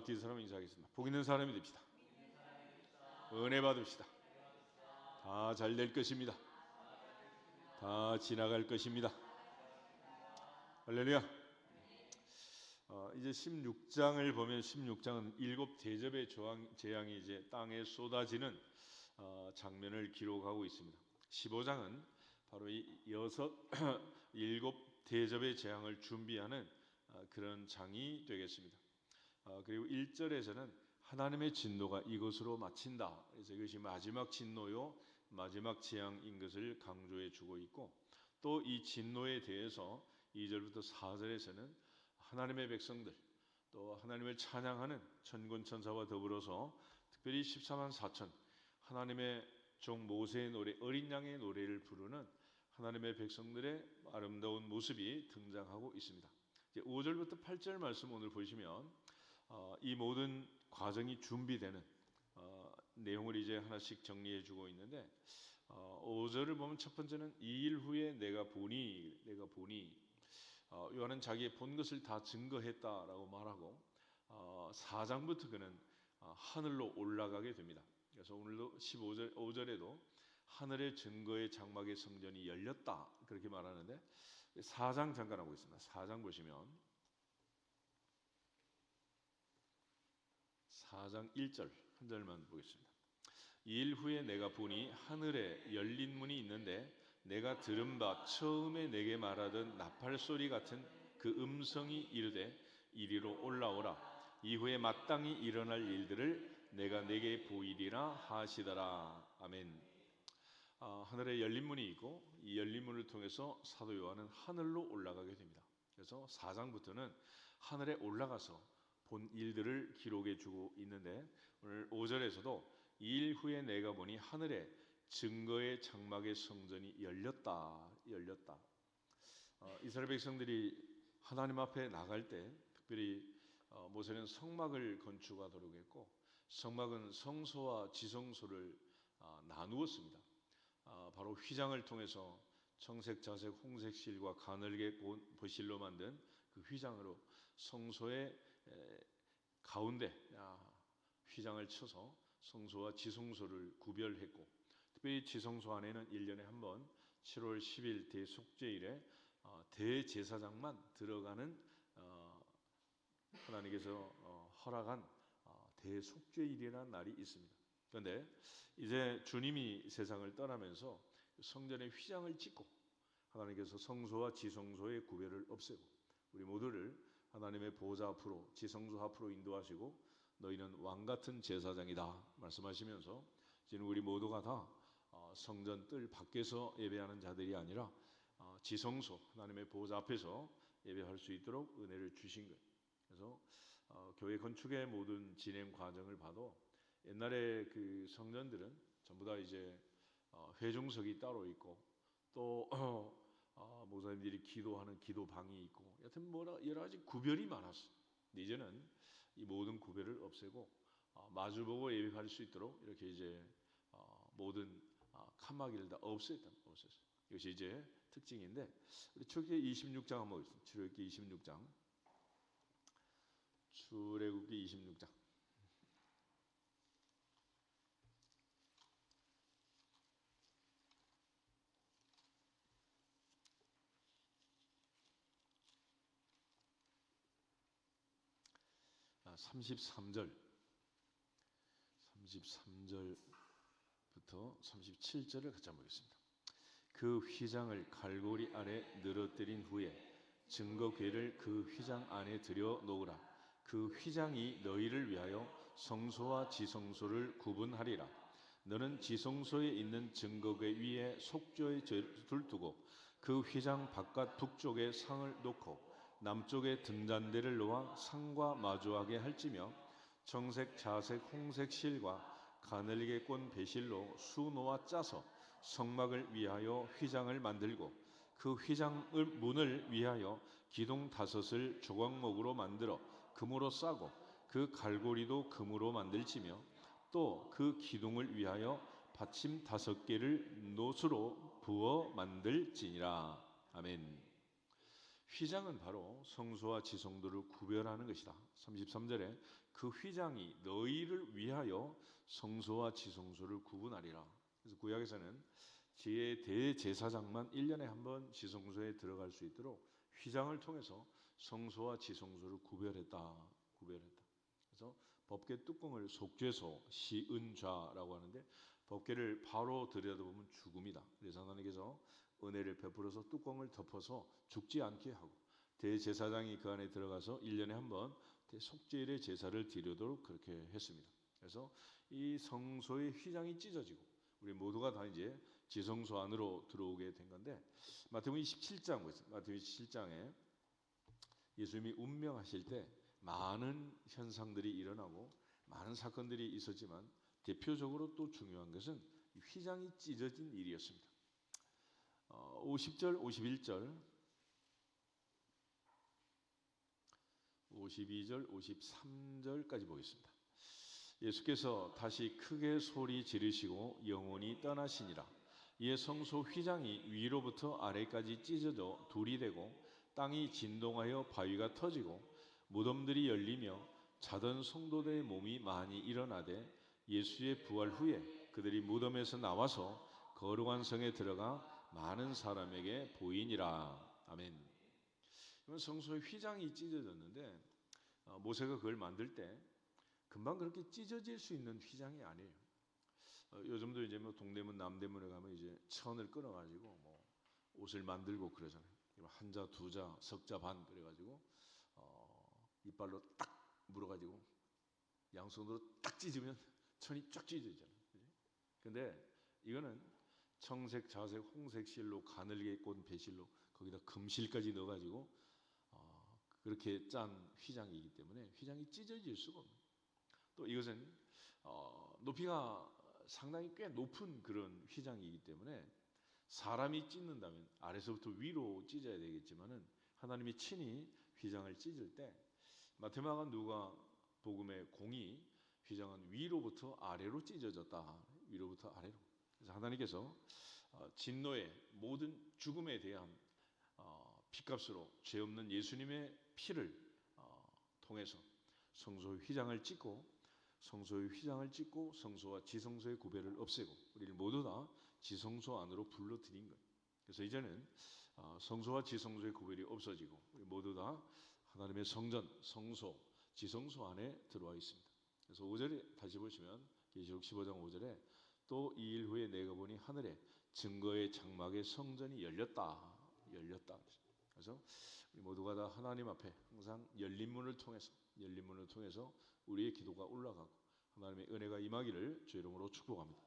앞뒤 사람 인사하겠습니다. 복 있는 사람이 됩시다. 은혜 받읍시다. 다 잘 될 것입니다. 다 지나갈 것입니다. 할렐루야. 이제 16장을 보면 16장은 일곱 대접의 재앙이 이제 땅에 쏟아지는 장면을 기록하고 있습니다. 15장은 바로 이 일곱 대접의 재앙을 준비하는 그런 장이 되겠습니다. 그리고 1절에서는 하나님의 진노가 이것으로 마친다. 그래서 이것이 마지막 진노요, 마지막 재앙인 것을 강조해 주고 있고, 또 이 진노에 대해서 2절부터 4절에서는 하나님의 백성들, 또 하나님을 찬양하는 천군 천사와 더불어서 특별히 14만 4천 하나님의 종 모세의 노래, 어린 양의 노래를 부르는 하나님의 백성들의 아름다운 모습이 등장하고 있습니다. 이제 5절부터 8절 말씀 오늘 보시면 이 모든 과정이 준비되는 내용을 이제 하나씩 정리해 주고 있는데, 5절을 보면 첫 번째는 2일 후에 내가 보니 요한은 자기의 본 것을 다 증거했다라고 말하고, 4장부터 그는 하늘로 올라가게 됩니다. 그래서 오늘도 5절에도 하늘의 증거의 장막의 성전이 열렸다 그렇게 말하는데, 4장 잠깐 하고 있습니다. 4장 보시면 4장 1절 한 절만 보겠습니다. 2일 후에 내가 보니 하늘에 열린 문이 있는데 내가 들은 바 처음에 내게 말하던 나팔 소리 같은 그 음성이 이르되 이리로 올라오라. 이후에 마땅히 일어날 일들을 내가 내게 보이리라 하시더라. 아멘. 하늘에 열린 문이 있고 이 열린 문을 통해서 사도 요한은 하늘로 올라가게 됩니다. 그래서 4장부터는 하늘에 올라가서 본 일들을 기록해 주고 있는데, 오늘 5절에서도 2일 후에 내가 보니 하늘에 증거의 장막의 성전이 열렸다. 이스라엘 백성들이 하나님 앞에 나갈 때 특별히 모세는 성막을 건축하도록 했고, 성막은 성소와 지성소를 나누었습니다. 바로 휘장을 통해서 청색, 자색, 홍색 실과 가늘게 보실로 만든 그 휘장으로 성소의 가운데 휘장을 쳐서 성소와 지성소를 구별했고, 특별히 지성소 안에는 1년에 한 번 7월 10일 대속죄일에 대제사장만 들어가는 하나님께서 허락한 대속죄일이라는 날이 있습니다. 그런데 이제 주님이 세상을 떠나면서 성전의 휘장을 찢고 하나님께서 성소와 지성소의 구별을 없애고 우리 모두를 하나님의 보좌 앞으로, 지성소 앞으로 인도하시고 너희는 왕같은 제사장이다 말씀하시면서 지금 우리 모두가 다 성전 뜰 밖에서 예배하는 자들이 아니라 지성소, 하나님의 보좌 앞에서 예배할 수 있도록 은혜를 주신 거예요. 그래서 교회 건축의 모든 진행 과정을 봐도 옛날에 그 성전들은 전부 다 이제 회중석이 따로 있고, 또 목사님들이 기도하는 기도방이 있고, 여튼 여러 가지 구별이 많았어요. 근데 이제는 이 모든 구별을 없애고 마주보고 예배할 수 있도록 이렇게 이제 모든 칸막이를 다 없앴어요. 이것이 이제 특징인데, 우리 출애굽기 26장 한번 보겠습니다. 출애굽기 26장. 출애굽기 26장. 33절부터 37절을 같이 한번 보겠습니다. 그 휘장을 갈고리 아래 늘어뜨린 후에 증거궤를 그 휘장 안에 들여 놓으라. 그 휘장이 너희를 위하여 성소와 지성소를 구분하리라. 너는 지성소에 있는 증거궤 위에 속죄의 젖을 두고 그 휘장 바깥 북쪽에 상을 놓고 남쪽에 등잔대를 놓아 상과 마주하게 할지며, 청색, 자색, 홍색 실과 가늘게 꼰 배실로 수놓아 짜서 성막을 위하여 휘장을 만들고, 그 휘장을 문을 위하여 기둥 5을 조각목으로 만들어 금으로 싸고 그 갈고리도 금으로 만들지며, 또 그 기둥을 위하여 받침 5개를 노수로 부어 만들지니라. 아멘. 휘장은 바로 성소와 지성소를 구별하는 것이다. 33절에 그 휘장이 너희를 위하여 성소와 지성소를 구분하리라. 그래서 구약에서는 대제사장만 1년에 한 번 지성소에 들어갈 수 있도록 휘장을 통해서 성소와 지성소를 구별했다. 그래서 법궤 뚜껑을 속죄소 시은좌라고 하는데, 법궤를 바로 들여다보면 죽음이다. 그래서 하나님께서 은혜를 베풀어서 뚜껑을 덮어서 죽지 않게 하고, 대제사장이 그 안에 들어가서 1년에 한 번 속죄일의 제사를 드리도록 그렇게 했습니다. 그래서 이 성소의 휘장이 찢어지고 우리 모두가 다 이제 지성소 안으로 들어오게 된 건데, 마태복음 27장 보세요. 마태복음 27장에 예수님이 운명하실 때 많은 현상들이 일어나고 많은 사건들이 있었지만, 대표적으로 또 중요한 것은 휘장이 찢어진 일이었습니다. 50절, 51절, 52절, 53절까지 보겠습니다. 예수께서 다시 크게 소리 지르시고 영원히 떠나시니라. 이에 성소 휘장이 위로부터 아래까지 찢어져 둘이 되고 땅이 진동하여 바위가 터지고 무덤들이 열리며 자던 성도들의 몸이 많이 일어나되, 예수의 부활 후에 그들이 무덤에서 나와서 거룩한 성에 들어가 많은 사람에게 보이니라. 아멘. 성소의 휘장이 찢어졌는데, 모세가 그걸 만들 때 금방 그렇게 찢어질 수 있는 휘장이 아니에요. 요즘도 이제 뭐 동대문 남대문에 가면 이제 천을 끊어가지고 뭐 옷을 만들고 그러잖아요. 한자, 두자, 석자 반 그래가지고 이빨로 딱 물어가지고 양손으로 딱 찢으면 천이 쫙 찢어지잖아요. 근데 이거는 청색, 자색, 홍색 실로 가늘게 꼰 배실로 거기다 금실까지 넣어가지고 그렇게 짠 휘장이기 때문에 휘장이 찢어질 수가 없는. 또 이것은 높이가 상당히 꽤 높은 그런 휘장이기 때문에 사람이 찢는다면 아래서부터 위로 찢어야 되겠지만은, 하나님이 친히 휘장을 찢을 때 마태마가 누가 복음의 공이 휘장은 위로부터 아래로 찢어졌다. 위로부터 아래로. 그래서 하나님께서 진노의 모든 죽음에 대한 핏값으로 죄 없는 예수님의 피를 통해서 성소의 휘장을 찢고 성소와 지성소의 구별을 없애고 우리를 모두 다 지성소 안으로 불러들인 거예요. 그래서 이제는 성소와 지성소의 구별이 없어지고 우리 모두 다 하나님의 성전, 성소, 지성소 안에 들어와 있습니다. 그래서 5절에 다시 보시면 계시록 15장 5절에 또 이 일 후에 내가 보니 하늘에 증거의 장막의 성전이 열렸다. 그래서 우리 모두가 다 하나님 앞에 항상 열린 문을 통해서 우리의 기도가 올라가고 하나님의 은혜가 임하기를 주 이름으로 축복합니다.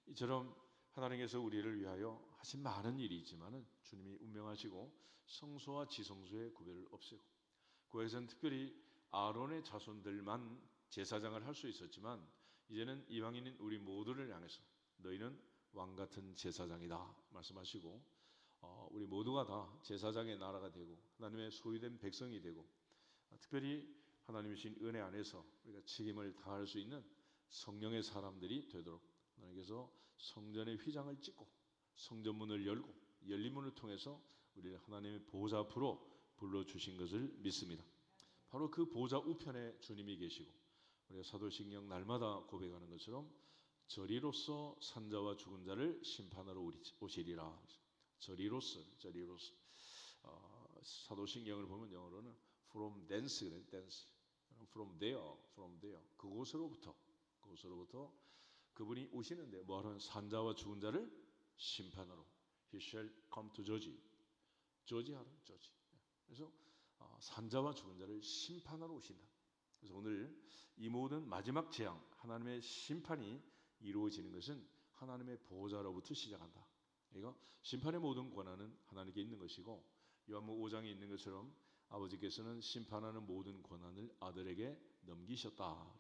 이처럼 하나님께서 우리를 위하여 하신 많은 일이 있지만은 주님이 운명하시고 성소와 지성소의 구별을 없애고, 구약에서는 특별히 아론의 자손들만 제사장을 할 수 있었지만 이제는 이방인인 우리 모두를 향해서 너희는 왕 같은 제사장이다 말씀하시고, 우리 모두가 다 제사장의 나라가 되고 하나님의 소유된 백성이 되고, 특별히 하나님의 신 은혜 안에서 우리가 책임을 다할 수 있는 성령의 사람들이 되도록 하나님께서 성전의 휘장을 찢고 성전문을 열고 열린 문을 통해서 우리를 하나님의 보좌 앞으로 불러주신 것을 믿습니다. 바로 그 보좌 우편에 주님이 계시고, 우리가 사도신경 날마다 고백하는 것처럼 저리로서 산자와 죽은 자를 심판하러 오시리라. 저리로서 사도신경을 보면 영어로는 from thence, from there 그곳으로부터 그분이 오시는데 뭐하러? 산자와 죽은 자를 심판하러. He shall come to judge. 저지하러. 그래서 산자와 죽은 자를 심판하러 오신다. 그래서 오늘 이 모든 마지막 재앙, 하나님의 심판이 이루어지는 것은 하나님의 보좌로부터 시작한다. 그러니까 심판의 모든 권한은 하나님께 있는 것이고, 요한복음 5장에 있는 것처럼 아버지께서는 심판하는 모든 권한을 아들에게 넘기셨다.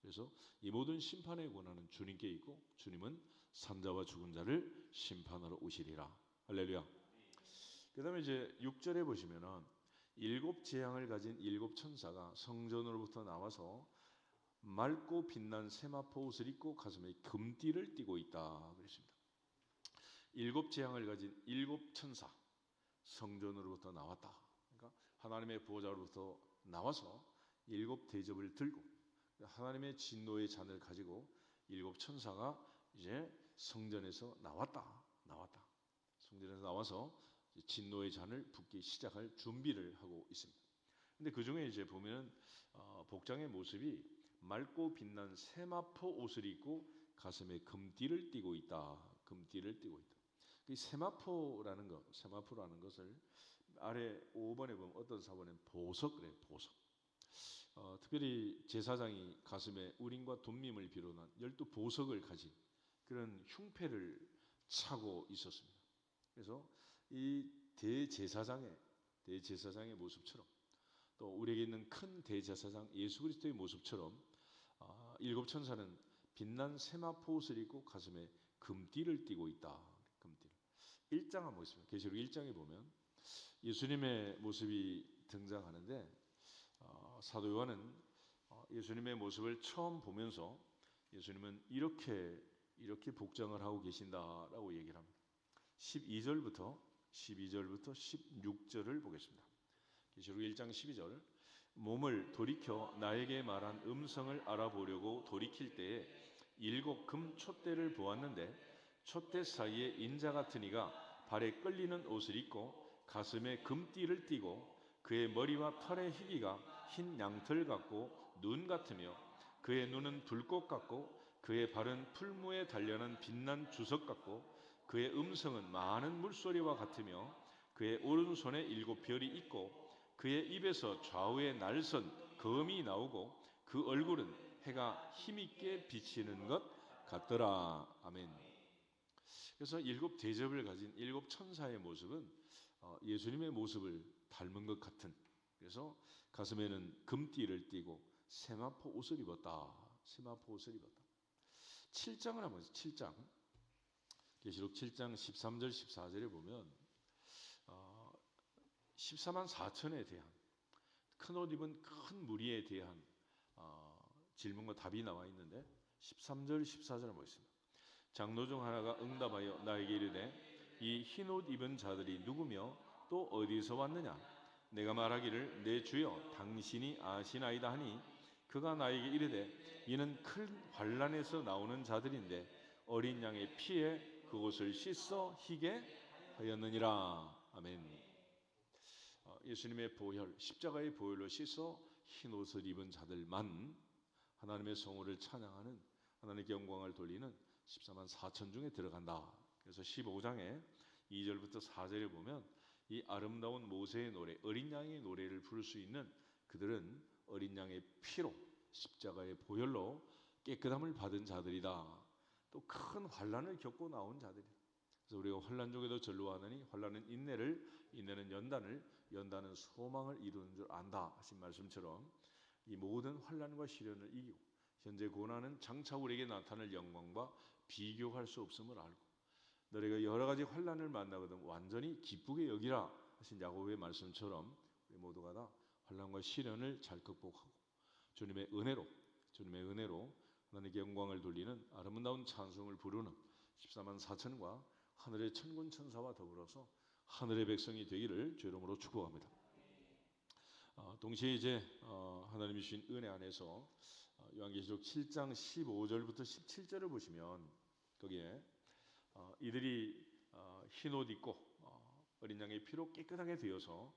그래서 이 모든 심판의 권한은 주님께 있고, 주님은 산자와 죽은 자를 심판하러 오시리라. 할렐루야. 그 다음에 이제 6절에 보시면은 7 재앙을 가진 7 천사가 성전으로부터 나와서 맑고 빛난 세마포 옷을 입고 가슴에 금띠를 띠고 있다 그랬습니다. 7 재앙을 가진 7 천사 성전으로부터 나왔다. 그러니까 하나님의 보좌로부터 나와서 일곱 대접을 들고 하나님의 진노의 잔을 가지고 일곱 천사가 이제 성전에서 나왔다. 성전에서 나와서 진노의 잔을 붓기 시작할 준비를 하고 있습니다. 근데 그 중에 이제 보면 복장의 모습이 맑고 빛난 세마포 옷을 입고 가슴에 금띠를 띠고 있다. 이 세마포라는 것을 아래 5번에 보면 어떤 사본은 보석 그래요. 보석. 특별히 제사장이 가슴에 우림과 돈,밈을 비롯한 12보석을 가진 그런 흉패를 차고 있었습니다. 그래서 이 대제사장의 모습처럼 또 우리에게 있는 큰 대제사장 예수 그리스도의 모습처럼 일곱 천사는 빛난 세마포 옷을 입고 가슴에 금띠를 띠고 있다. 금띠를. 1장 한번 보겠습니다. 계시록 1장에 보면 예수님의 모습이 등장하는데 사도 요한은 예수님의 모습을 처음 보면서 예수님은 이렇게 복장을 하고 계신다라고 얘기를 합니다. 12절부터 16절을 보겠습니다. 계시록 1장 12절 몸을 돌이켜 나에게 말한 음성을 알아보려고 돌이킬 때에 일곱 금 촛대를 보았는데 촛대 사이에 인자 같은 이가 발에 끌리는 옷을 입고 가슴에 금띠를 띠고 그의 머리와 털의 희기가 흰 양털 같고 눈 같으며 그의 눈은 불꽃 같고 그의 발은 풀무에 단련한 빛난 주석 같고 그의 음성은 많은 물소리와 같으며 그의 오른손에 일곱 별이 있고 그의 입에서 좌우에 날선 검이 나오고 그 얼굴은 해가 힘있게 비치는 것 같더라. 아멘. 그래서 일곱 대접을 가진 일곱 천사의 모습은 예수님의 모습을 닮은 것 같은, 그래서 가슴에는 금띠를 띠고 세마포 옷을 입었다. 7장을 한번 보세요. 7장 계시록 7장 13절 14절에 보면 14만 4천에 대한 큰 옷 입은 큰 무리에 대한 질문과 답이 나와 있는데 13절 14절을 보겠습니다. 장로 중 하나가 응답하여 나에게 이르되 이 흰 옷 입은 자들이 누구며 또 어디서 왔느냐? 내가 말하기를 내 주여 당신이 아시나이다 하니 그가 나에게 이르되 이는 큰 환난에서 나오는 자들인데 어린 양의 피에 그곳을 씻어 희게 하였느니라. 아멘. 예수님의 보혈, 십자가의 보혈로 씻어 흰 옷을 입은 자들만 하나님의 성호를 찬양하는, 하나님께 영광을 돌리는 14만 4천 중에 들어간다. 그래서 15장에 2절부터 4절에 보면 이 아름다운 모세의 노래, 어린 양의 노래를 부를 수 있는 그들은 어린 양의 피로 십자가의 보혈로 깨끗함을 받은 자들이다. 또 큰 환난을 겪고 나온 자들이다. 그래서 우리가 환난 중에도 전루하느니 환난은 인내를, 인내는 연단을, 연단은 소망을 이루는 줄 안다 하신 말씀처럼 이 모든 환난과 시련을 이기고 현재 고난은 장차 우리에게 나타날 영광과 비교할 수 없음을 알고 너희가 여러 가지 환난을 만나거든 완전히 기쁘게 여기라 하신 야고보의 말씀처럼 우리 모두가 다 환난과 시련을 잘 극복하고 주님의 은혜로 하나님께 영광을 돌리는 아름다운 찬송을 부르는 14만 4천과 하늘의 천군 천사와 더불어서 하늘의 백성이 되기를 주 이름으로 축복합니다. 동시에 이제 하나님이 주신 은혜 안에서 요한계시록 7장 15절부터 17절을 보시면 거기에 이들이 흰 옷 입고 어린 양의 피로 깨끗하게 되어서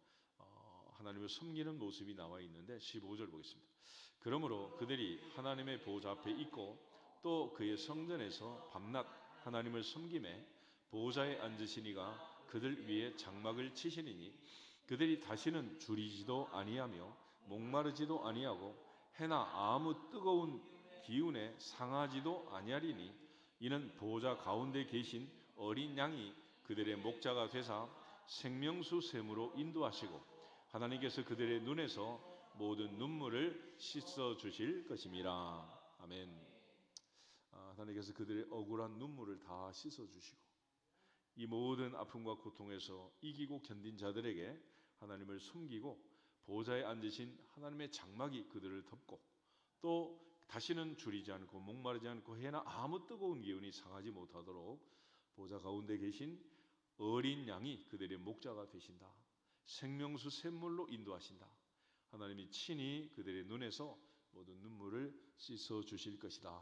하나님을 섬기는 모습이 나와 있는데 15절 보겠습니다. 그러므로 그들이 하나님의 보좌 앞에 있고 또 그의 성전에서 밤낮 하나님을 섬김에 보좌에 앉으신 이가 그들 위에 장막을 치시리니 그들이 다시는 줄이지도 아니하며 목마르지도 아니하고 해나 아무 뜨거운 기운에 상하지도 아니하리니 이는 보좌 가운데 계신 어린 양이 그들의 목자가 되사 생명수 샘으로 인도하시고 하나님께서 그들의 눈에서 모든 눈물을 씻어 주실 것임이라. 아멘. 하나님께서 그들의 억울한 눈물을 다 씻어 주시고 이 모든 아픔과 고통에서 이기고 견딘 자들에게 하나님을 숨기고 보좌에 앉으신 하나님의 장막이 그들을 덮고 또 다시는 줄이지 않고 목마르지 않고 해나 아무 뜨거운 기운이 상하지 못하도록 보좌 가운데 계신 어린 양이 그들의 목자가 되신다. 생명수 샘물로 인도하신다. 하나님이 친히 그들의 눈에서 모든 눈물을 씻어 주실 것이다.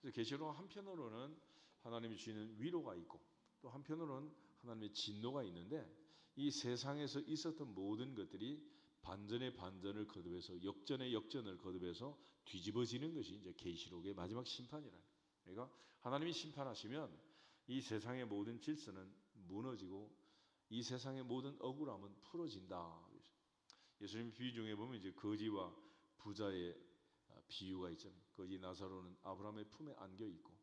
그래서 계시록 한편으로는 하나님이 주시는 위로가 있고 또 한편으로는 하나님의 진노가 있는데 이 세상에서 있었던 모든 것들이 반전의 반전을 거듭해서 역전의 역전을 거듭해서 뒤집어지는 것이 이제 계시록의 마지막 심판이라는 거예요. 그러니까 하나님이 심판하시면 이 세상의 모든 질서는 무너지고 이 세상의 모든 억울함은 풀어진다. 예수님 비유 중에 보면 이제 거지와 부자의 비유가 있잖아요. 거지 나사로는 아브라함의 품에 안겨 있고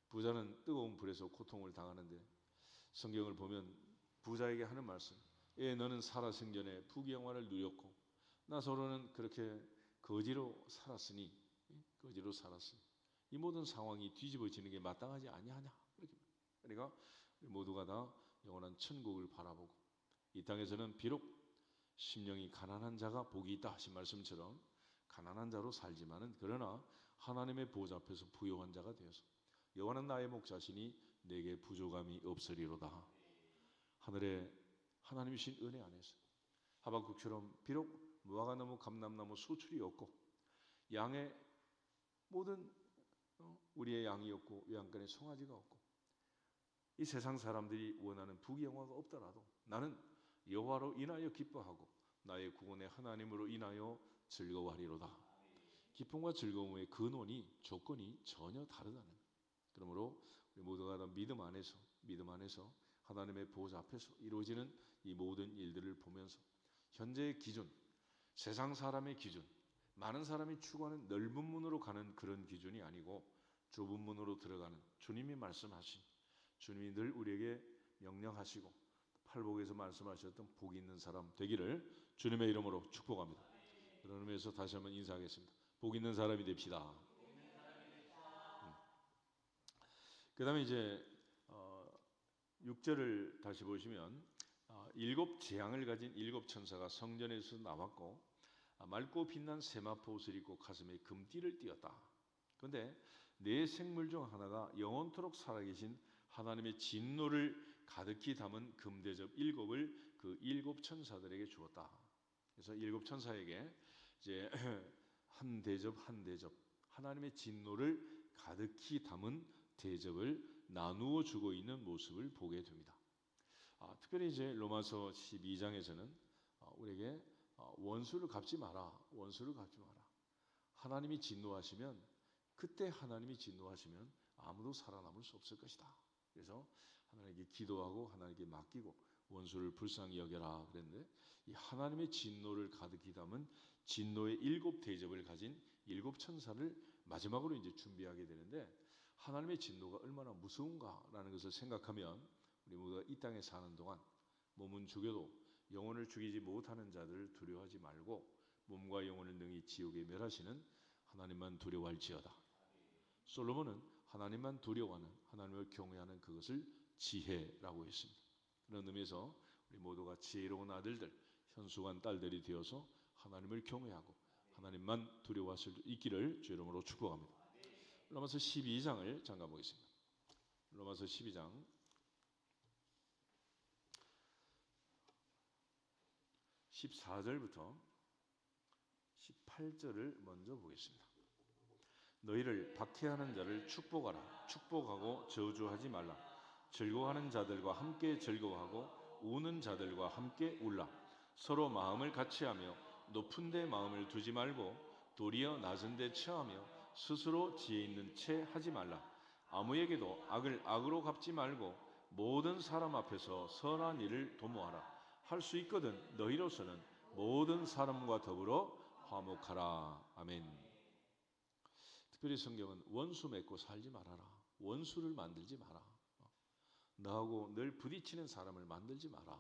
부자는 뜨거운 불에서 고통을 당하는데 성경을 보면 부자에게 하는 말씀, 너는 살아생전에 부귀영화를 누렸고 나사로는 그렇게 거지로 살았으니 이 모든 상황이 뒤집어지는 게 마땅하지 아니하냐. 그러니까 모두가 다 영원한 천국을 바라보고 이 땅에서는 비록 심령이 가난한 자가 복이 있다 하신 말씀처럼 가난한 자로 살지만은 그러나 하나님의 보좌 앞에서 부요한 자가 되어서 여호와는 나의 목자시니 내게 부족함이 없으리로다. 하늘에 하나님이신 은혜 안에서 하박국처럼 비록 무화과나무 감람나무 수출이 없고 양의 모든 우리의 양이 없고 외양간에 송아지가 없고 이 세상 사람들이 원하는 부귀영화가 없더라도 나는 여호와로 인하여 기뻐하고 나의 구원의 하나님으로 인하여 즐거워하리로다. 기쁨과 즐거움의 근원이 조건이 전혀 다르다는 거예요. 그러므로 우리 모두가 다 믿음 안에서 하나님의 보좌 앞에서 이루어지는 이 모든 일들을 보면서 현재의 기준, 세상 사람의 기준, 많은 사람이 추구하는 넓은 문으로 가는 그런 기준이 아니고 좁은 문으로 들어가는 주님이 말씀하신, 주님이 늘 우리에게 명령하시고 팔복에서 말씀하셨던 복이 있는 사람 되기를 주님의 이름으로 축복합니다. 그런 의미에서 다시 한번 인사하겠습니다. 복 있는 사람이 됩시다. 그 다음에 이제 6절을 다시 보시면 일곱 재앙을 가진 일곱 천사가 성전에서 나왔고 맑고 빛난 세마포 옷을 입고 가슴에 금띠를 띠었다. 그런데 네 생물 중 하나가 영원토록 살아계신 하나님의 진노를 가득히 담은 금대접 일곱을 그 일곱 천사들에게 주었다. 그래서 일곱 천사에게 이제 한 대접 한 대접 하나님의 진노를 가득히 담은 대접을 나누어 주고 있는 모습을 보게 됩니다. 특별히 이제 로마서 12장에서는 우리에게 원수를 갚지 마라. 하나님이 진노하시면 그때 하나님이 진노하시면 아무도 살아남을 수 없을 것이다. 그래서 하나님께 기도하고 하나님께 맡기고 원수를 불쌍히 여겨라 그랬는데 이 하나님의 진노를 가득히 담은 진노의 일곱 대접을 가진 일곱 천사를 마지막으로 이제 준비하게 되는데 하나님의 진노가 얼마나 무서운가라는 것을 생각하면 우리 모두가 이 땅에 사는 동안 몸은 죽여도 영혼을 죽이지 못하는 자들을 두려워하지 말고 몸과 영혼을 능히 지옥에 멸하시는 하나님만 두려워할지어다. 솔로몬은 하나님만 두려워하는 하나님을 경외하는 그것을 지혜라고 했습니다. 그런 의미에서 우리 모두가 지혜로운 아들들, 현수한 딸들이 되어서 하나님을 경외하고 하나님만 두려워할 수 있기를 주 이름으로 축복합니다. 로마서 12장을 잠깐 보겠습니다. 로마서 12장 14절부터 18절을 먼저 보겠습니다. 너희를 박해하는 자를 축복하라. 축복하고 저주하지 말라. 즐거워하는 자들과 함께 즐거워하고 우는 자들과 함께 울라. 서로 마음을 같이하며 높은 데 마음을 두지 말고 도리어 낮은 데 처하며 스스로 지혜 있는 채 하지 말라. 아무에게도 악을 악으로 갚지 말고 모든 사람 앞에서 선한 일을 도모하라. 할 수 있거든 너희로서는 모든 사람과 더불어 화목하라. 아멘. 특별히 성경은 원수 맺고 살지 말아라. 원수를 만들지 마라. 너하고 늘 부딪히는 사람을 만들지 마라.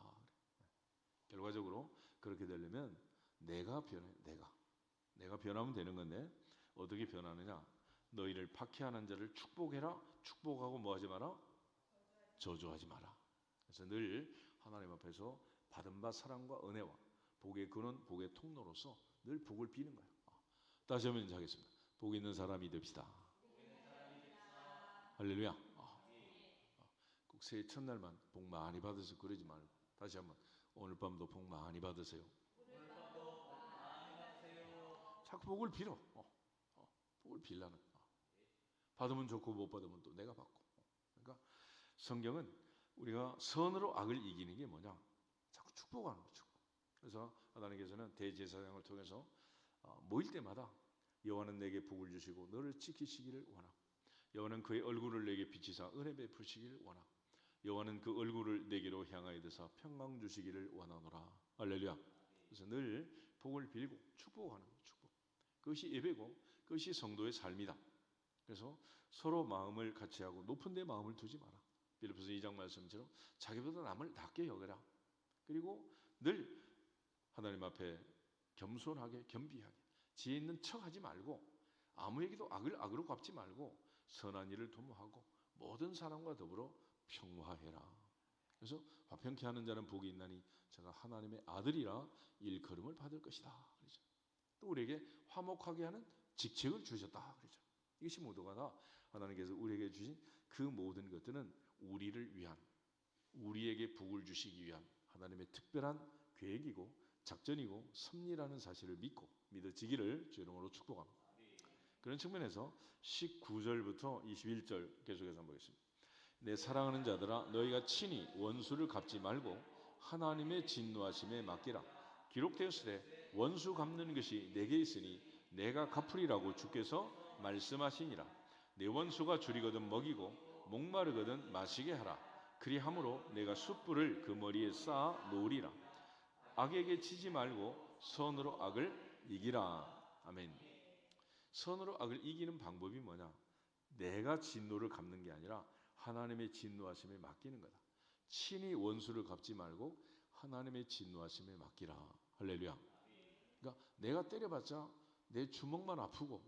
결과적으로 그렇게 되려면 내가 변해. 내가 변하면 되는 건데 어떻게 변하느냐? 너희를 박해하는 자를 축복해라. 축복하고 뭐하지 마라? 저주하지 마라. 그래서 늘 하나님 앞에서 받은 바 사랑과 은혜와 복의 근원, 복의 통로로서 늘 복을 비는 거예요. 다시 한번 인사하겠습니다. 복 있는 사람이 됩시다. 할렐루야. 꼭 새해 첫날만 복 많이 받으세요. 그러지 말고 다시 한번 오늘 밤도 복 많이 받으세요. 자꾸 복을 빌어. 복을 빌라는. 받으면 좋고 못 받으면 또 내가 받고. 그러니까 성경은 우리가 선으로 악을 이기는 게 뭐냐? 자꾸 축복하는 거죠. 축복. 그래서 하나님께서는 대제사장을 통해서 모일 때마다 여호와는 내게 복을 주시고 너를 지키시기를 원하고 여호와는 그의 얼굴을 내게 비치사 은혜 베푸시기를 원하고 여호와는 그 얼굴을 내게로 향하여 드사 평강 주시기를 원하노라. 할렐루야. 그래서 늘 복을 빌고 축복하는 거예요. 축복. 그것이 예배고 그것이 성도의 삶이다. 그래서 서로 마음을 같이 하고 높은 데 마음을 두지 마라. 빌립보서 2장 말씀처럼 자기보다 남을 낮게 여겨라. 그리고 늘 하나님 앞에 겸손하게 겸비하게 지혜 있는 척하지 말고 아무에게도 악을 악으로 갚지 말고 선한 일을 도모하고 모든 사람과 더불어 평화해라. 그래서 화평케 하는 자는 복이 있나니 제가 하나님의 아들이라 일컬음을 받을 것이다. 그렇죠. 또 우리에게 화목하게 하는 직책을 주셨다. 그렇죠. 이것이 모두가 다 하나님께서 우리에게 주신 그 모든 것들은 우리를 위한 우리에게 복을 주시기 위한 하나님의 특별한 계획이고 작전이고 섭리라는 사실을 믿고 믿어지기를 주 이름으로 축복합니다. 그런 측면에서 19절부터 21절 계속해서 한번 보겠습니다. 내 사랑하는 자들아 너희가 친히 원수를 갚지 말고 하나님의 진노하심에 맡기라. 기록되었으되 원수 갚는 것이 내게 있으니 내가 갚으리라고 주께서 말씀하시니라. 내 원수가 줄이거든 먹이고 목마르거든 마시게 하라. 그리함으로 내가 숯불을 그 머리에 쌓아 놓으리라. 악에게 치지 말고 선으로 악을 이기라. 아멘. 선으로 악을 이기는 방법이 뭐냐? 내가 진노를 갚는 게 아니라 하나님의 진노하심에 맡기는 거다. 친히 원수를 갚지 말고 하나님의 진노하심에 맡기라. 할렐루야. 그러니까 내가 때려봤자 내 주먹만 아프고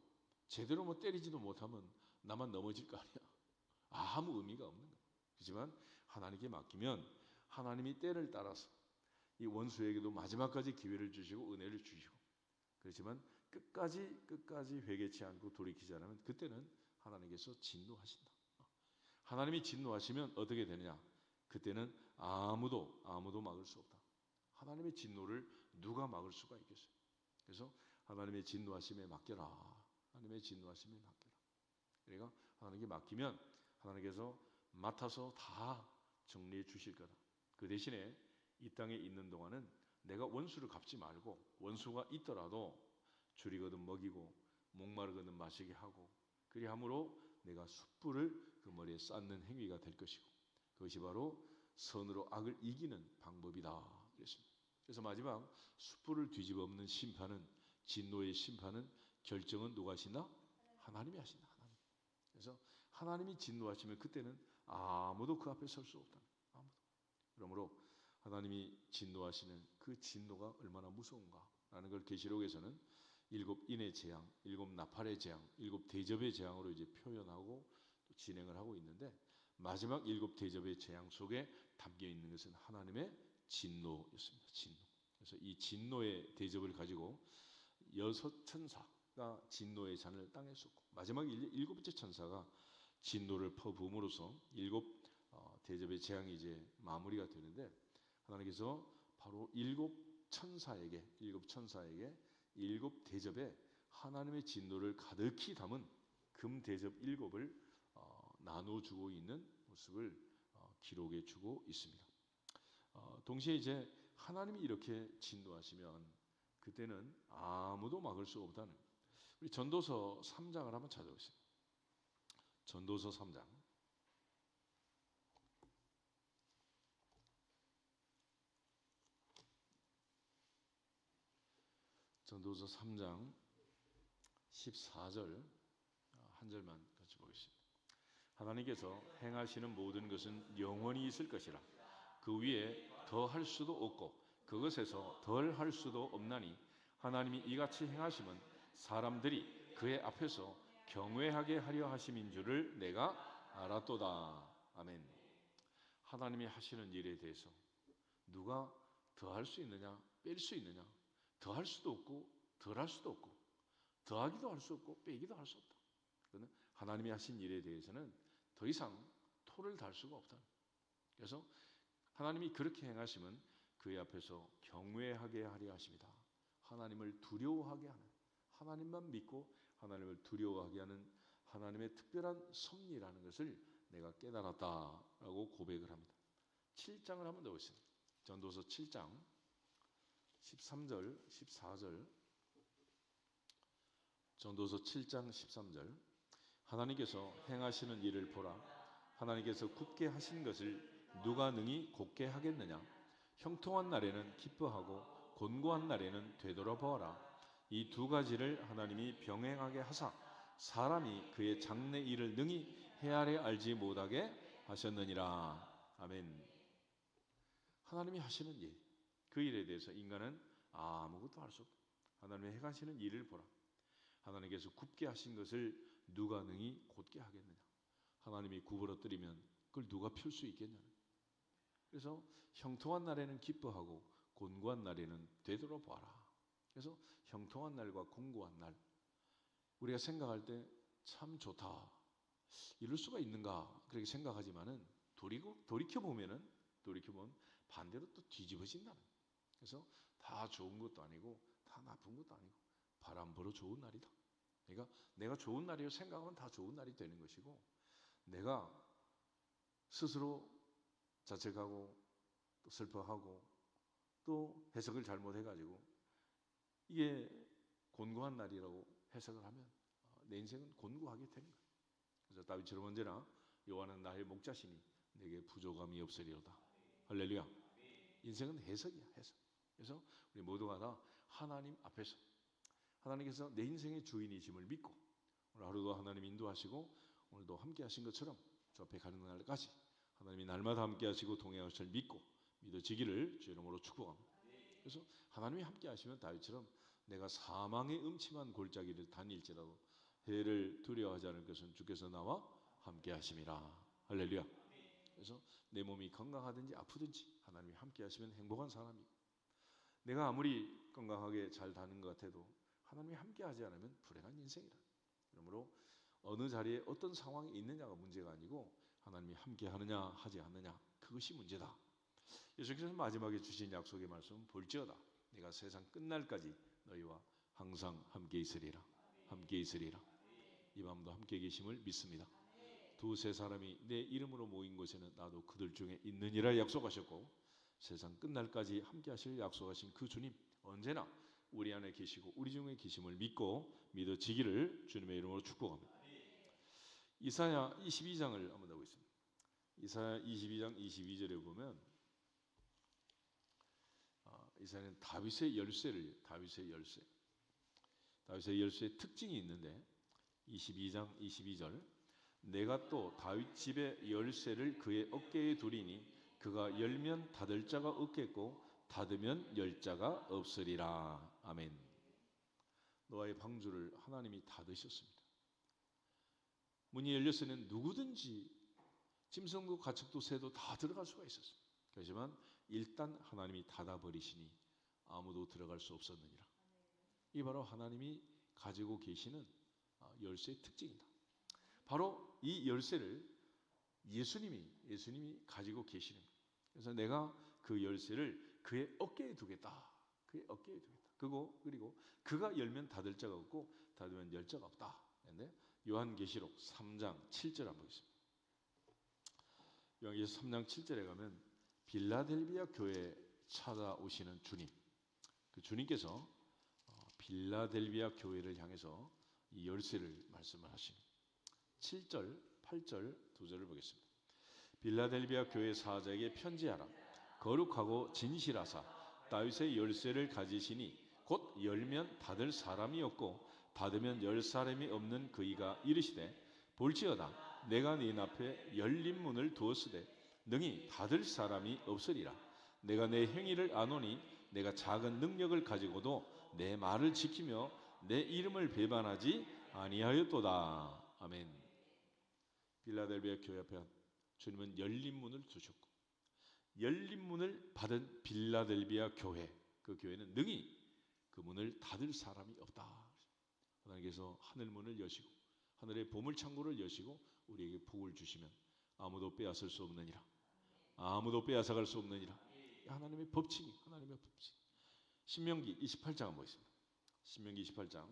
제대로 뭐 때리지도 못하면 나만 넘어질 거 아니야. 아무 의미가 없는 거야. 그렇지만 하나님께 맡기면 하나님이 때를 따라서 이 원수에게도 마지막까지 기회를 주시고 은혜를 주시고 그렇지만 끝까지 회개치 않고 돌이키지 않으면 그때는 하나님께서 진노하신다. 하나님이 진노하시면 어떻게 되느냐? 그때는 아무도 막을 수 없다. 하나님의 진노를 누가 막을 수가 있겠어요? 그래서 하나님의 진노하심에 맡겨라. 하나님의 진노하심에 맡겨라. 그러니까 하나님께 맡기면 하나님께서 맡아서 다 정리해 주실 거다. 그 대신에 이 땅에 있는 동안은 내가 원수를 갚지 말고 원수가 있더라도 줄이거든 먹이고 목마르거든 마시게 하고 그리함으로 내가 숯불을 그 머리에 쌓는 행위가 될 것이고 그것이 바로 선으로 악을 이기는 방법이다. 그랬습니다. 그래서 마지막 숯불을 뒤집어 엎는 심판은 진노의 심판은 결정은 누가 하시나? 하나님이 하신다. 하나님. 그래서 하나님이 진노하시면 그때는 아무도 그 앞에 설 수 없다. 아무도. 그러므로 하나님이 진노하시는 그 진노가 얼마나 무서운가라는 걸 계시록에서는 7 인의 재앙, 7 나팔의 재앙, 7 대접의 재앙으로 이제 표현하고 또 진행을 하고 있는데 마지막 7 대접의 재앙 속에 담겨 있는 것은 하나님의 진노였습니다. 진노. 그래서 이 진노의 대접을 가지고 6 천사가 진노의 잔을 땅에 쏟고 마지막 7번째 천사가 진노를 퍼부음으로써 7 대접의 재앙이 이제 마무리가 되는데 하나님께서 바로 7 천사에게 7 대접에 하나님의 진노를 가득히 담은 금 대접 7을 나눠주고 있는 모습을 기록해 주고 있습니다. 동시에 이제 하나님이 이렇게 진노하시면 그때는 아무도 막을 수 없다는 우리 전도서 3장을 한번 찾아보겠습니다. 전도서 3장 전도서 3장 14절 한 절만 같이 보겠습니다. 하나님께서 행하시는 모든 것은 영원히 있을 것이라 그 위에 더 할 수도 없고 그것에서 덜 할 수도 없나니 하나님이 이같이 행하심은 사람들이 그의 앞에서 경외하게 하려 하심인 줄을 내가 알았도다. 아멘. 하나님이 하시는 일에 대해서 누가 더 할 수 있느냐 뺄 수 있느냐 더 할 수도 없고 덜 할 수도 없고 더하기도 할 수 없고 빼기도 할 수 없다. 그러나 하나님이 하신 일에 대해서는 더 이상 토를 달 수가 없다. 그래서 하나님이 그렇게 행하시면 그의 앞에서 경외하게 하려 하십니다. 하나님을 두려워하게 하는 하나님만 믿고 하나님을 두려워하게 하는 하나님의 특별한 섭리라는 것을 내가 깨달았다라고 고백을 합니다. 7장을 한번 더 보겠습니다. 전도서 7장 13절 14절. 전도서 7장 13절. 하나님께서 행하시는 일을 보라. 하나님께서 굳게 하신 것을 누가 능히 곧게 하겠느냐. 형통한 날에는 기뻐하고 곤고한 날에는 되돌아보아라. 이 두 가지를 하나님이 병행하게 하사 사람이 그의 장래 일을 능히 헤아려 알지 못하게 하셨느니라. 아멘. 하나님이 하시는 일, 그 일에 대해서 인간은 아무것도 할 수 없다. 하나님이 행하시는 일을 보라. 하나님께서 굽게 하신 것을 누가 능히 곧게 하겠느냐. 하나님이 구부러뜨리면 그걸 누가 펼 수 있겠냐. 그래서 형통한 날에는 기뻐하고 곤고한 날에는 되돌아보아라. 그래서 형통한 날과 곤고한 날, 우리가 생각할 때 참 좋다, 이럴 수가 있는가 그렇게 생각하지만은 돌이켜보면 반대로 또 뒤집어진다는. 그래서 다 좋은 것도 아니고 다 나쁜 것도 아니고 바람 불어 좋은 날이다. 그러니까 내가 좋은 날이라고 생각하면 다 좋은 날이 되는 것이고, 내가 스스로 자책하고 또 슬퍼하고 또 해석을 잘못해가지고 이게 곤고한 날이라고 해석을 하면 내 인생은 곤고하게 되는 거예요. 그래서 다윗처럼 언제나 여호와는 나의 목자시니 내게 부족함이 없으리로다. 할렐루야. 인생은 해석이야, 해석. 그래서 우리 모두가 다 하나님 앞에서 하나님께서 내 인생의 주인이심을 믿고 오늘 하루도 하나님 인도하시고 오늘도 함께 하신 것처럼 저 앞에 가는 날까지 하나님이 날마다 함께 하시고 동행하실 믿고 믿어지기를 주 이름으로 축복합니다. 그래서 하나님이 함께 하시면 다윗처럼 내가 사망의 음침한 골짜기를 다닐지라도 해를 두려워하지 않을 것은 주께서 나와 함께 하심이라. 할렐루야. 그래서 내 몸이 건강하든지 아프든지 하나님이 함께 하시면 행복한 사람이고, 내가 아무리 건강하게 잘 다는 것 같아도 하나님이 함께 하지 않으면 불행한 인생이라. 그러므로 어느 자리에 어떤 상황이 있느냐가 문제가 아니고 하나님이 함께 하느냐 하지 않느냐, 그것이 문제다. 예수께서 마지막에 주신 약속의 말씀은 볼지어다 내가 세상 끝날까지 너희와 항상 함께 있으리라. 함께 있으리라. 이 밤도 함께 계심을 믿습니다. 두세 사람이 내 이름으로 모인 곳에는 나도 그들 중에 있느니라 약속하셨고, 세상 끝날까지 함께 하실 약속하신 그 주님 언제나 우리 안에 계시고 우리 중에 계심을 믿고 믿어지기를 주님의 이름으로 축복합니다. 이사야 22장을 한번 더 보겠습니다. 이사야 22장 22절에 보면 이사야는 다윗의 열쇠를, 다윗의 열쇠의 특징이 있는데 22장 22절. 내가 또 다윗 집의 열쇠를 그의 어깨에 두리니 그가 열면 닫을 자가 없겠고 닫으면 열 자가 없으리라. 아멘. 노아의 방주를 하나님이 닫으셨습니다. 문이 열렸으면 누구든지 짐승도 가축도 새도 다 들어갈 수가 있었습니다. 그렇지만 일단 하나님이 닫아버리시니 아무도 들어갈 수 없었느니라. 이 바로 하나님이 가지고 계시는 열쇠의 특징이다. 바로 이 열쇠를 예수님이 가지고 계시는 거예요. 그래서 내가 그 열쇠를 그의 어깨에 두겠다. 그의 어깨에 두겠다. 그리고 그가 열면 닫을 자가 없고 닫으면 열 자가 없다. 그런데 요한계시록 3장 7절 한번 보겠습니다. 요한계시록 3장 7절에 가면 빌라델비아 교회에 찾아오시는 주님, 그 주님께서 빌라델비아 교회를 향해서 이 열쇠를 말씀을 하십니다. 7절, 8절 두 절을 보겠습니다. 빌라델비아 교회 사자에게 편지하라. 거룩하고 진실하사 다윗의 열쇠를 가지시니 곧 열면 닫을 사람이 없고 닫으면 열 사람이 없는 그이가 이르시되 볼지어다 내가 네 앞에 열린 문을 두었으되 능히 닫을 사람이 없으리라. 내가 내 행위를 아노니 내가 작은 능력을 가지고도 내 말을 지키며 내 이름을 배반하지 아니하였도다. 아멘. 빌라델비아 교회 앞에 주님은 열린 문을 두셨고 열린 문을 받은 빌라델비아 교회, 그 교회는 능히 그 문을 닫을 사람이 없다. 하나님께서 하늘 문을 여시고 하늘의 보물창고를 여시고 우리에게 복을 주시면 아무도 빼앗을 수 없느니라. 아무도 빼앗아갈 수 없느니라. 하나님의 법칙이, 하나님의 법칙. 신명기 28장 한번 보겠습니다. 신명기 28장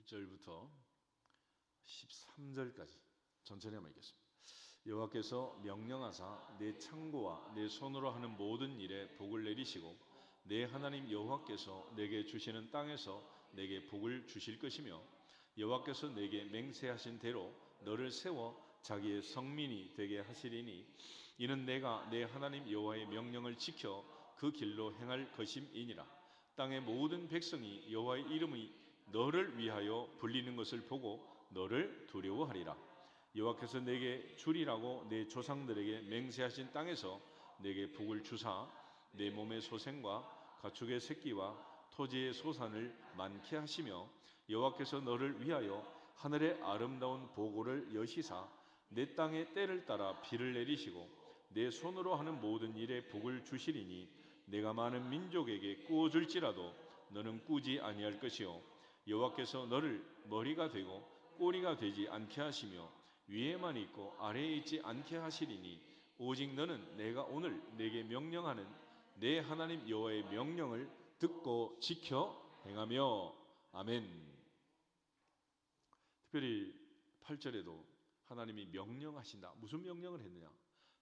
8절부터 13절까지 천천히 한번 읽겠습니다. 여호와께서 명령하사 내 창고와 내 손으로 하는 모든 일에 복을 내리시고 내 하나님 여호와께서 내게 주시는 땅에서 내게 복을 주실 것이며 여호와께서 내게 맹세하신 대로 너를 세워 자기의 성민이 되게 하시리니 이는 내가 내 하나님 여호와의 명령을 지켜 그 길로 행할 것임이니라. 땅의 모든 백성이 여호와의 이름이 너를 위하여 불리는 것을 보고 너를 두려워하리라. 여호와께서 내게 주리라고 내 조상들에게 맹세하신 땅에서 내게 복을 주사 내 몸의 소생과 가축의 새끼와 토지의 소산을 많게 하시며 여호와께서 너를 위하여 하늘의 아름다운 보고를 여시사 내 땅의 때를 따라 비를 내리시고 내 손으로 하는 모든 일에 복을 주시리니 내가 많은 민족에게 꾸어줄지라도 너는 꾸지 아니할 것이요 여호와께서 너를 머리가 되고 꼬리가 되지 않게 하시며 위에만 있고 아래에 있지 않게 하시리니 오직 너는 내가 오늘 내게 명령하는 내 하나님 여호와의 명령을 듣고 지켜 행하며. 아멘. 특별히 8절에도 하나님이 명령하신다. 무슨 명령을 했느냐?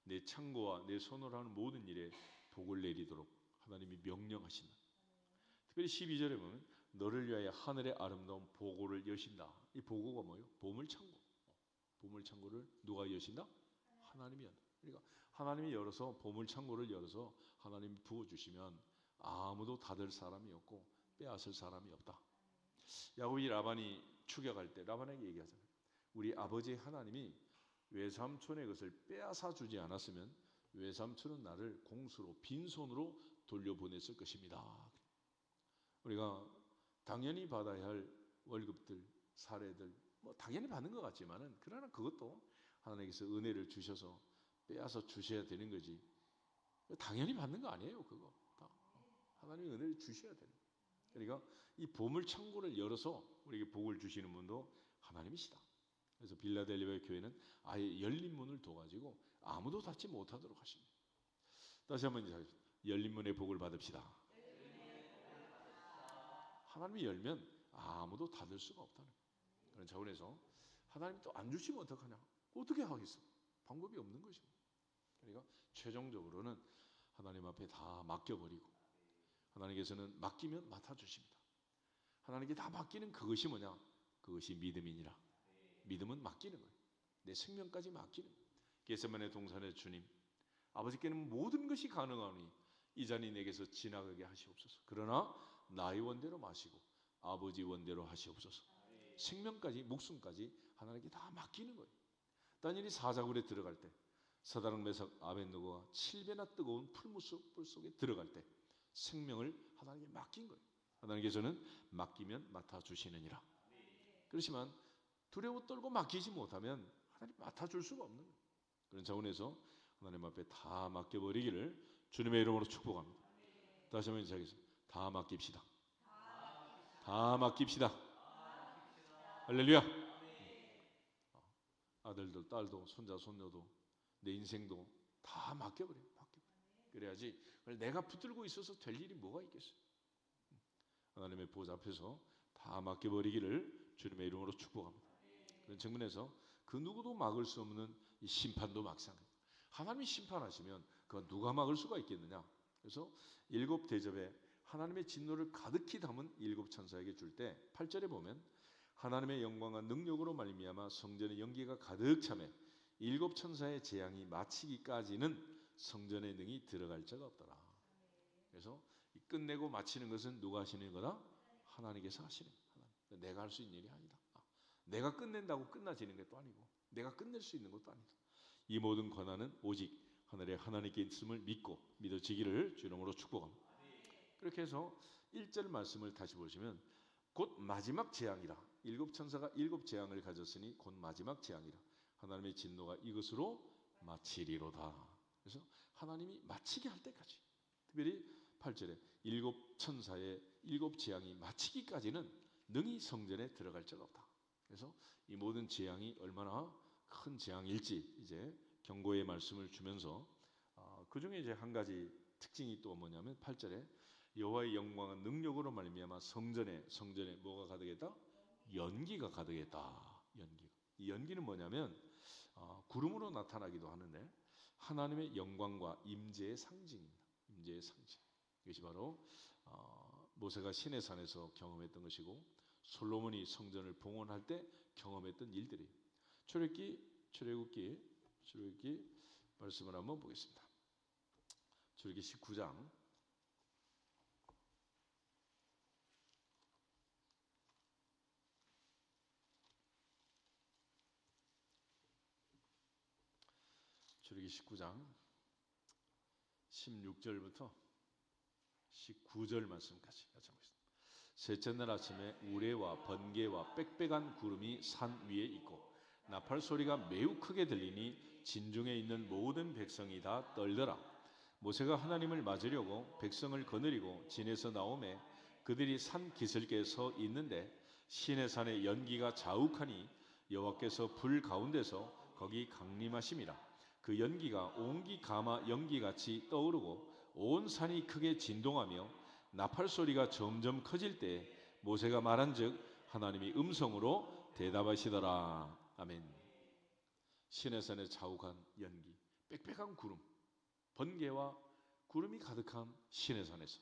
내 창고와 내 손으로 하는 모든 일에 복을 내리도록 하나님이 명령하신다. 특별히 12절에 보면 너를 위하여 하늘의 아름다운 보고를 여신다. 이 보고가 뭐예요? 보물창고. 보물창고를 누가 여신다? 하나님이 한다. 그러니까 하나님이 열어서 보물창고를 열어서 하나님이 부어주시면 아무도 닫을 사람이 없고 빼앗을 사람이 없다. 야곱이 라반이 추격할 때 라반에게 얘기하잖아요. 우리 아버지 하나님이 외삼촌의 것을 빼앗아 주지 않았으면 외삼촌은 나를 공수로 빈손으로 돌려보냈을 것입니다. 우리가 당연히 받아야 할 월급들, 사례들 뭐 당연히 받는 것 같지만은 그러나 그것도 하나님께서 은혜를 주셔서 빼앗아 주셔야 되는 거지. 당연히 받는 거 아니에요. 그거 다 하나님이 은혜를 주셔야 되는 거예요. 그러니까 이 보물 창고를 열어서 우리에게 복을 주시는 분도 하나님이시다. 그래서 빌라델비아 교회는 아예 열린 문을 둬가지고 아무도 닫지 못하도록 하십니다. 다시 한번 하겠습니다. 열린 문의 복을 받읍시다. 하나님이 열면 아무도 닫을 수가 없다는 그런 차원에서 하나님이 또 안 주시면 어떡하냐? 어떻게 하겠어? 방법이 없는 것입니다. 그러니까 최종적으로는 하나님 앞에 다 맡겨버리고 하나님께서는 맡기면 맡아주십니다. 하나님께 다 맡기는 그것이 뭐냐? 그것이 믿음이니라. 믿음은 맡기는 거예요. 내 생명까지 맡기는 거예요. 겟세마네 동산의 주님, 아버지께는 모든 것이 가능하니 이 잔이 내게서 지나가게 하시옵소서. 그러나 나의 원대로 마시고 아버지 원대로 하시옵소서. 생명까지 목숨까지 하나님께 다 맡기는 거예요. 다니엘이 사자굴에 들어갈 때 사다랑 메삭 아벳느고가 7배나 뜨거운 풀 속에 들어갈 때 생명을 하나님께 맡긴 거예요. 하나님께서는 맡기면 맡아주시느니라. 그렇지만 두려워 떨고 맡기지 못하면 하나님 맡아줄 수가 없는 거예요. 그런 차원에서 하나님 앞에 다 맡겨버리기를 주님의 이름으로 축복합니다. 다시 한번 인사하겠습니다. 다 맡깁시다. 다 맡깁시다. 할렐루야. 아들도 딸도 손자 손녀도 내 인생도 다 맡겨버려요. 그래야지 내가 붙들고 있어서 될 일이 뭐가 있겠어요. 하나님의 보좌 앞에서 다 맡겨버리기를 주님의 이름으로 축복합니다. 그런 측면에서 그 누구도 막을 수 없는 이 심판도 마찬가지입니다. 하나님이 심판하시면 그거 누가 막을 수가 있겠느냐. 그래서 일곱 대접에 하나님의 진노를 가득히 담은 일곱 천사에게 줄 때 8절에 보면 하나님의 영광과 능력으로 말미암아 성전의 연기가 가득 차매 일곱 천사의 재앙이 마치기까지는 성전의 능이 들어갈 자가 없더라. 그래서 끝내고 마치는 것은 누가 하시는 거다? 하나님께서 하시는 거다. 내가 할 수 있는 일이 아니다. 내가 끝낸다고 끝나지는 것도 아니고 내가 끝낼 수 있는 것도 아니다. 이 모든 권한은 오직 하늘의 하나님께 있음을 믿고 믿어지기를 주님으로 축복합니다. 그렇게 해서 1절 말씀을 다시 보시면 곧 마지막 재앙이라. 일곱 천사가 일곱 재앙을 가졌으니 곧 마지막 재앙이라. 하나님의 진노가 이것으로 마치리로다. 그래서 하나님이 마치게 할 때까지, 특별히 8절에 일곱 천사의 일곱 재앙이 마치기까지는 능히 성전에 들어갈 자가 없다. 그래서 이 모든 재앙이 얼마나 큰 재앙일지 이제 경고의 말씀을 주면서 그 중에 이제 한 가지 특징이 또 뭐냐면 8절에 여호와의 영광은 능력으로 말미암아 성전에 뭐가 가득했다? 연기가 가득했다. 연기가. 이 연기는 뭐냐면 구름으로 나타나기도 하는데 하나님의 영광과 임재의 상징입니다. 임재의 상징. 이것이 바로 모세가 시내산에서 경험했던 것이고 솔로몬이 성전을 봉헌할 때 경험했던 일들이에요. 출애굽기 말씀을 한번 보겠습니다. 출애굽기 19장 16절부터 19절 말씀까지 같이 보겠습니다. 셋째 날 아침에 우레와 번개와 빽빽한 구름이 산 위에 있고 나팔 소리가 매우 크게 들리니 진중에 있는 모든 백성이 다 떨더라. 모세가 하나님을 맞으려고 백성을 거느리고 진에서 나오매 그들이 산 기슭에 서 있는데 시내산의 연기가 자욱하니 여호와께서 불 가운데서 거기 강림하심이라. 그 연기가 옹기 가마 연기같이 떠오르고 온 산이 크게 진동하며 나팔 소리가 점점 커질 때 모세가 말한즉 하나님이 음성으로 대답하시더라. 아멘. 시내산의 자욱한 연기, 빽빽한 구름, 번개와 구름이 가득한 시내산에서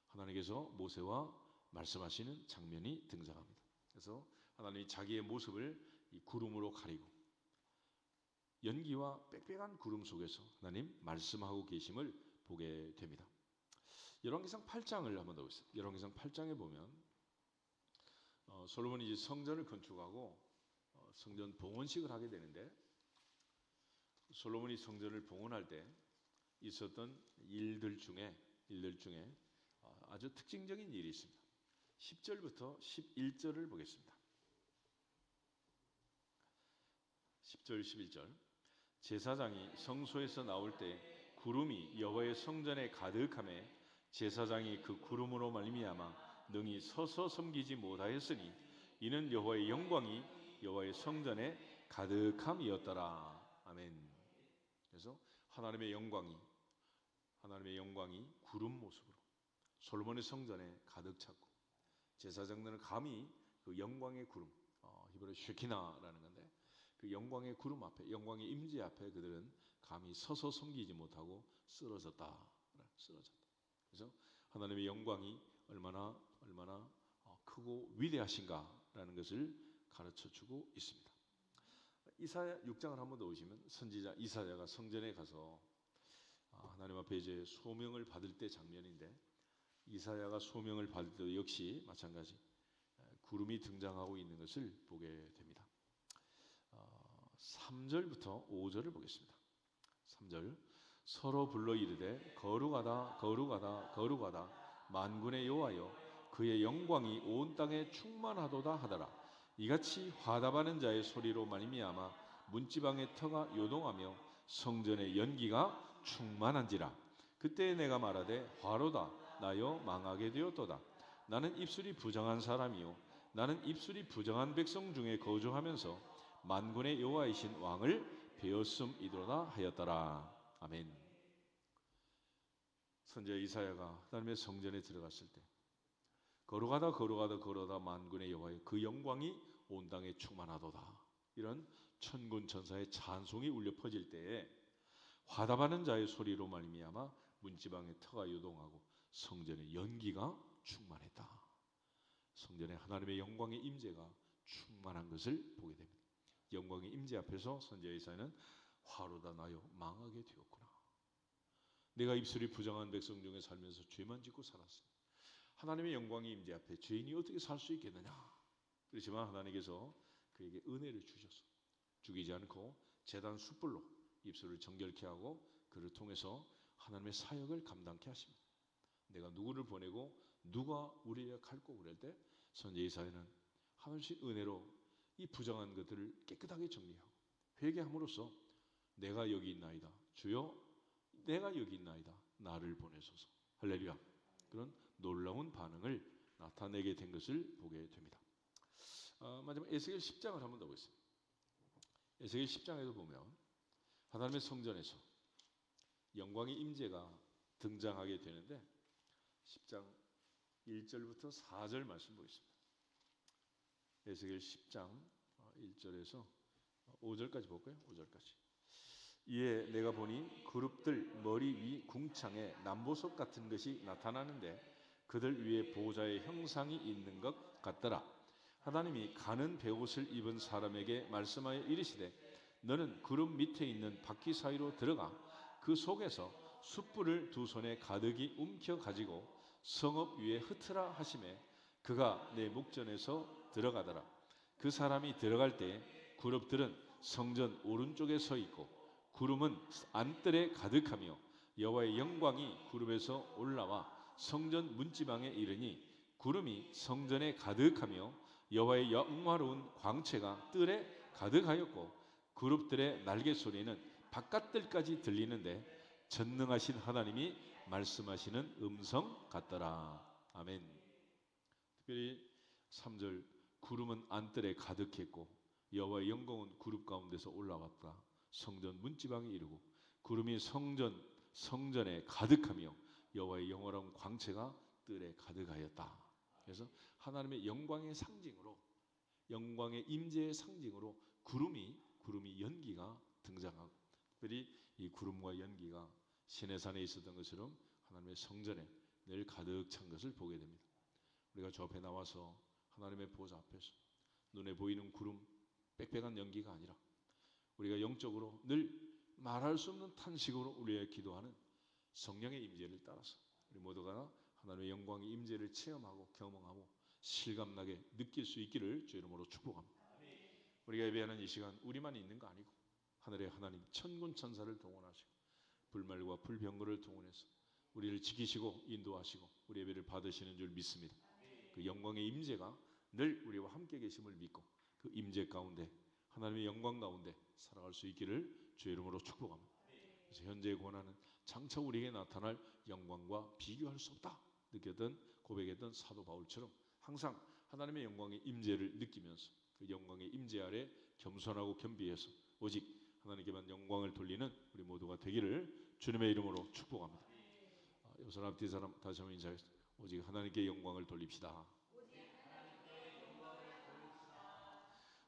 하나님께서 모세와 말씀하시는 장면이 등장합니다. 그래서 하나님이 자기의 모습을 이 구름으로 가리고 연기와 빽빽한 구름 속에서 하나님 말씀하고 계심을 보게 됩니다. 열왕기상 8장을 한번 더 보겠습니다. 열왕기상 8장에 보면 솔로몬이 이제 성전을 건축하고 성전 봉헌식을 하게 되는데 솔로몬이 성전을 봉헌할 때 있었던 일들 중에 아주 특징적인 일이 있습니다. 10절부터 11절을 보겠습니다. 10절 11절 제사장이 성소에서 나올 때 구름이 여호와의 성전에 가득하매 제사장이 그 구름으로 말미암아 능히 서서 섬기지 못하였으니 이는 여호와의 영광이 여호와의 성전에 가득함이었더라. 아멘. 그래서 하나님의 영광이 구름 모습으로 솔로몬의 성전에 가득 찼고 제사장들은 감히 그 영광의 구름, 히브리어 쉐키나라는 건데 그 영광의 구름 앞에, 영광의 임재 앞에 그들은 감히 서서 섬기지 못하고 쓰러졌다. 그래서 하나님의 영광이 얼마나 크고 위대하신가라는 것을 가르쳐주고 있습니다. 이사야 6장을 한번 더 보시면 선지자 이사야가 성전에 가서 하나님 앞에 이제 소명을 받을 때 장면인데 이사야가 소명을 받을 때 역시 마찬가지 구름이 등장하고 있는 것을 보게 됩니다. 3절부터 5절을 보겠습니다. 3절 서로 불러 이르되 거룩하다 거룩하다 거룩하다 만군의 여호와여 그의 영광이 온 땅에 충만하도다 하더라. 이같이 화답하는 자의 소리로 말미암아 문지방의 터가 요동하며 성전의 연기가 충만한지라. 그때 내가 말하되 화로다 나여 망하게 되었도다. 나는 입술이 부정한 사람이요 나는 입술이 부정한 백성 중에 거주하면서 만군의 여호와이신 왕을 배웠음이도다 하였더라. 아멘. 선지자 이사야가 하나님의 성전에 들어갔을 때 거룩하다 거룩하다 거룩하다 만군의 여호와여 그 영광이 온 땅에 충만하도다. 이런 천군 천사의 찬송이 울려 퍼질 때에 화답하는 자의 소리로 말미암아 문지방의 터가 요동하고 성전의 연기가 충만했다. 성전에 하나님의 영광의 임재가 충만한 것을 보게 됩니다. 영광의 임재 앞에서 선지자 이사야는 화로다 나여 망하게 되었구나. 내가 입술이 부정한 백성 중에 살면서 죄만 짓고 살았으니 하나님의 영광의 임재 앞에 죄인이 어떻게 살 수 있겠느냐. 그렇지만 하나님께서 그에게 은혜를 주셔서 죽이지 않고 제단 숯불로 입술을 정결케 하고 그를 통해서 하나님의 사역을 감당케 하십니다. 내가 누구를 보내고 누가 우리에게 갈고 그럴 때 선지자 이사야는 하나님의 은혜로 이 부정한 것들을 깨끗하게 정리하고 회개함으로써 내가 여기 있나이다. 주여 내가 여기 있나이다. 나를 보내소서. 할렐루야. 그런 놀라운 반응을 나타내게 된 것을 보게 됩니다. 마지막 에스겔 10장을 한번 더 보겠습니다. 에스겔 10장에도 보면 하나님의 성전에서 영광의 임재가 등장하게 되는데 10장 1절부터 4절 말씀 보겠습니다. 에스겔 10장 1절에서 5절까지 볼까요? 5절까지. 이에 내가 보니 그룹들 머리 위 궁창에 남보석 같은 것이 나타나는데 그들 위에 보호자의 형상이 있는 것 같더라. 하나님이 가는 베옷을 입은 사람에게 말씀하여 이르시되 너는 그룹 밑에 있는 바퀴 사이로 들어가 그 속에서 숯불을 두 손에 가득히 움켜 가지고 성읍 위에 흩으라 하시매 그가 내 목전에서 들어가더라. 그 사람이 들어갈 때 그룹들은 성전 오른쪽에 서 있고 구름은 안뜰에 가득하며 여호와의 영광이 구름에서 올라와 성전 문지방에 이르니 구름이 성전에 가득하며 여호와의 영화로운 광채가 뜰에 가득하였고 그룹들의 날개 소리는 바깥뜰까지 들리는데 전능하신 하나님이 말씀하시는 음성 같더라. 아멘. 특별히 3절 구름은 안뜰에 가득했고 여호와의 영광은 구름 가운데서 올라왔다. 성전 문지방에 이르고 구름이 성전에 가득하며 여호와의 영원한 광채가 뜰에 가득하였다. 그래서 하나님의 영광의 상징으로 영광의 임재의 상징으로 구름이 연기가 등장하고 특별히 이 구름과 연기가 시내산에 있었던 것처럼 하나님의 성전에 늘 가득 찬 것을 보게 됩니다. 우리가 저 앞에 나와서 하나님의 보좌 앞에서 눈에 보이는 구름 빽빽한 연기가 아니라 우리가 영적으로 늘 말할 수 없는 탄식으로 우리의 기도하는 성령의 임재를 따라서 우리 모두가 하나님의 영광의 임재를 체험하고 경험하고 실감나게 느낄 수 있기를 주 이름으로 축복합니다. 우리가 예배하는 이 시간 우리만 있는 거 아니고 하늘의 하나님 천군 천사를 동원하시고 불말과 불병거를 동원해서 우리를 지키시고 인도하시고 우리 예배를 받으시는 줄 믿습니다. 그 영광의 임재가 늘 우리와 함께 계심을 믿고 그 임재 가운데 하나님의 영광 가운데 살아갈 수 있기를 주의 이름으로 축복합니다. 그래서 현재의 고난은 장차 우리에게 나타날 영광과 비교할 수 없다 느꼈던 고백했던 사도 바울처럼 항상 하나님의 영광의 임재를 느끼면서 그 영광의 임재 아래 겸손하고 겸비해서 오직 하나님께만 영광을 돌리는 우리 모두가 되기를 주님의 이름으로 축복합니다. 옆 사람 뒤 사람 다시 한번 인사해서 오직 하나님께 영광을 돌립시다.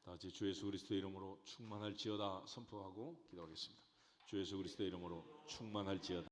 다 같이 주 예수 그리스도의 이름으로 충만할지어다 선포하고 기도하겠습니다. 주 예수 그리스도의 이름으로 충만할지어다.